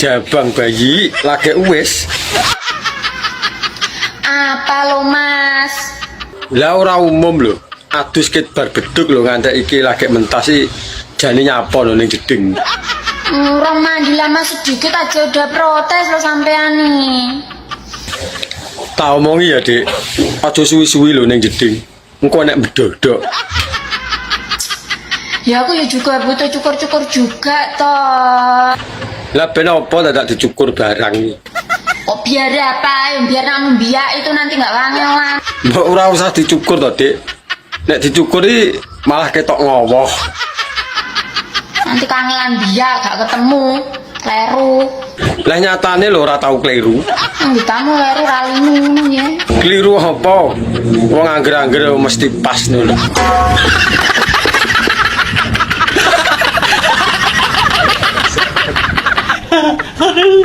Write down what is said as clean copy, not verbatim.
Jabang bayi lagi wis. Apa lo Mas? Lah ora umum lho. Adus ket bar beduk lho ngantek iki lagi mentasi jane nyapa lho ning jeding. Orang mandi lama sedikit aja udah protes lo sampean nih. Tak omongi ya, Dik. Aja suwi-suwi lho ning jeding. Engko nek bedodok. Ya aku ya juga butuh cukur-cukur juga toh. Lah ben apa dadak dicukur barang iki? Oh biar apa? Biar nang biak itu nanti nggak wangi-wangi. Mbok ora usah dicukur to, Dik. Nek dicukuri malah ketok ngowoh. Nanti kangelan biak gak ketemu. Kleru. Lah nyatane lho ora tau kleru. Kamu leru ralinu ya. Kliru apa? Wong angger-angger mesti pas ngono. Aduh.